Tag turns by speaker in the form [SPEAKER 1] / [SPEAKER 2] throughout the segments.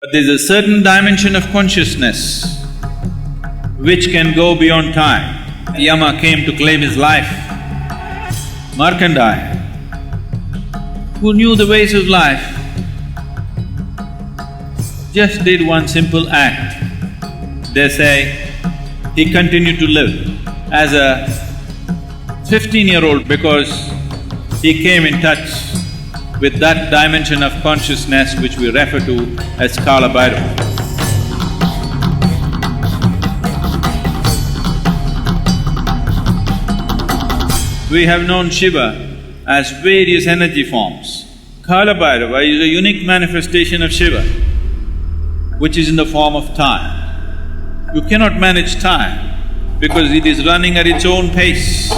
[SPEAKER 1] But there's a certain dimension of consciousness which can go beyond time. Yama came to claim his life. Markandeya, who knew the ways of life, just did one simple act. They say he continued to live as a 15-year-old because he came in touch with that dimension of consciousness which we refer to as Kala Bhairava. We have known Shiva as various energy forms. Kala Bhairava is a unique manifestation of Shiva, which is in the form of time. You cannot manage time because it is running at its own pace.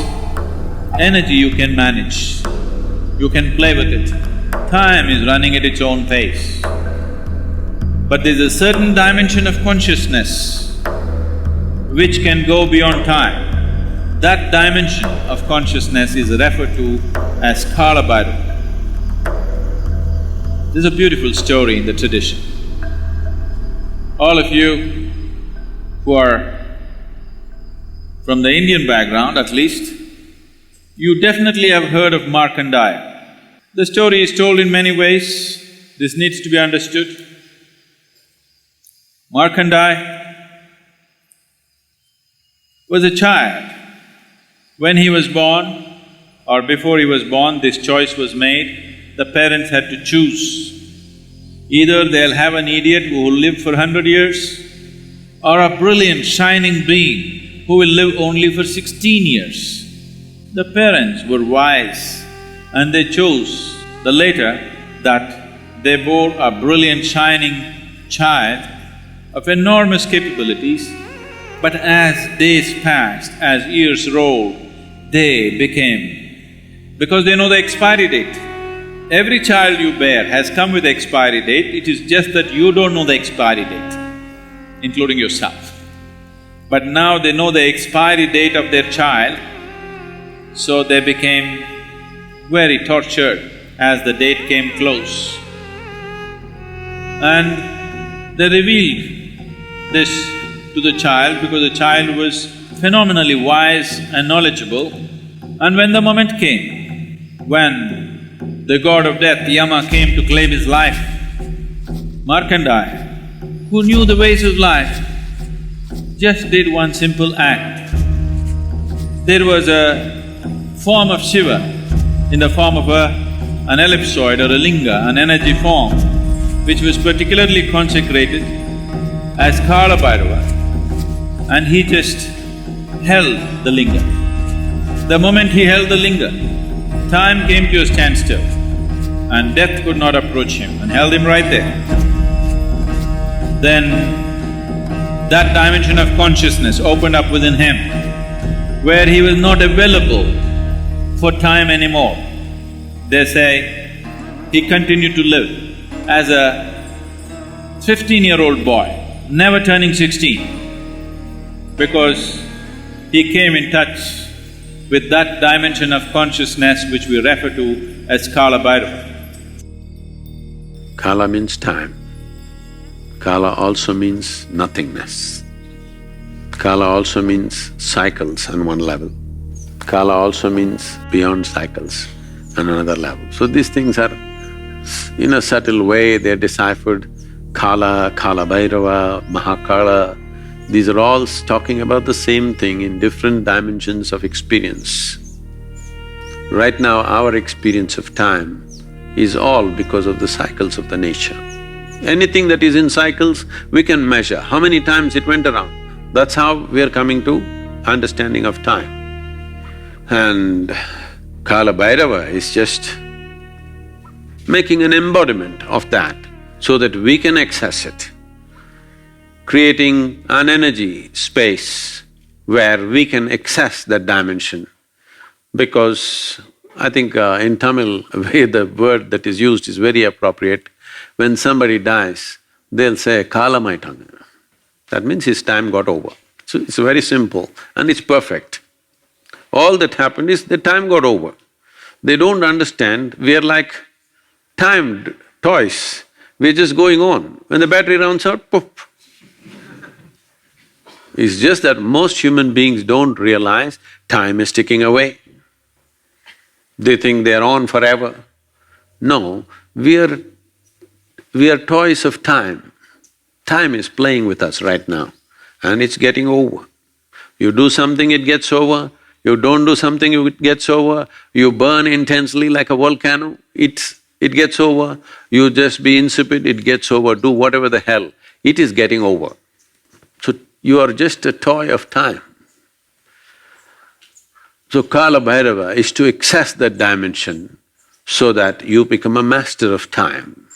[SPEAKER 1] Energy you can manage, you can play with it. Time is running at its own pace. But there's a certain dimension of consciousness which can go beyond time. That dimension of consciousness is referred to as Kala Bhairava. There's a beautiful story in the tradition. All of you who are from the Indian background at least, you definitely have heard of Markandeya. The story is told in many ways, this needs to be understood. Markandeya was a child. When he was born or before he was born, this choice was made, the parents had to choose. Either they'll have an idiot who will live for 100 years or a brilliant, shining being who will live only for 16 years. The parents were wise and they chose the later, that they bore a brilliant, shining child of enormous capabilities, but as days passed, as years rolled, they became… because they know the expiry date. Every child you bear has come with expiry date, it is just that you don't know the expiry date, including yourself. But now they know the expiry date of their child, so they became very tortured as the date came close. And they revealed this to the child because the child was phenomenally wise and knowledgeable. And when the moment came, when the god of death, Yama, came to claim his life, Markandeya, who knew the ways of life, just did one simple act. There was a form of Shiva in the form of an ellipsoid or a linga, an energy form, which was particularly consecrated as Kala Bhairava, and he just held the linga. The moment he held the linga, time came to a standstill and death could not approach him and held him right there. Then that dimension of consciousness opened up within him where he was not available for time anymore. They say he continued to live as a 15-year-old boy, never turning 16, because he came in touch with that dimension of consciousness which we refer to as Kala Bhairava.
[SPEAKER 2] Kala means time. Kala also means nothingness. Kala also means cycles on one level. Kala also means beyond cycles on another level. So these things are, in a subtle way, they're deciphered. Kala, Kala Bhairava, Mahakala, these are all talking about the same thing in different dimensions of experience. Right now, our experience of time is all because of the cycles of the nature. Anything that is in cycles, we can measure how many times it went around. That's how we are coming to understanding of time. And Kala Bhairava is just making an embodiment of that so that we can access it, creating an energy space where we can access that dimension. Because I think in Tamil, the word that is used is very appropriate. When somebody dies, they'll say, Kala Maitanga. That means his time got over. So it's very simple and it's perfect. All that happened is the time got over. They don't understand, we are like timed toys. we're just going on. When the battery runs out, poof. It's just that most human beings don't realize time is ticking away. They think they're on forever. No, we are toys of time. Time is playing with us right now and it's getting over. You do something, it gets over. You don't do something, it gets over. You burn intensely like a volcano, it gets over. You just be insipid, it gets over. Do whatever the hell, it is getting over. So you are just a toy of time. So Kala Bhairava is to access that dimension so that you become a master of time.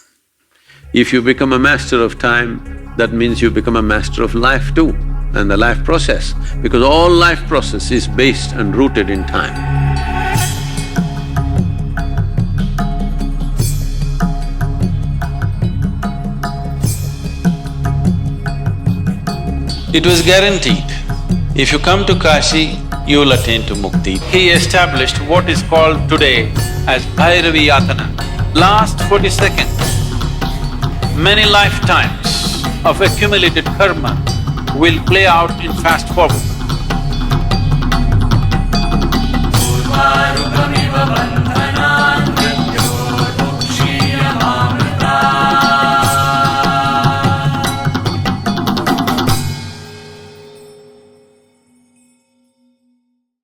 [SPEAKER 2] If you become a master of time, that means you become a master of life too, and the life process, because all life process is based and rooted in time. It was guaranteed, if you come to Kashi, you will attain to mukti. He established what is called today as Bhairavi Yatana. Last 40 seconds, many lifetimes of accumulated karma will play out in fast forward.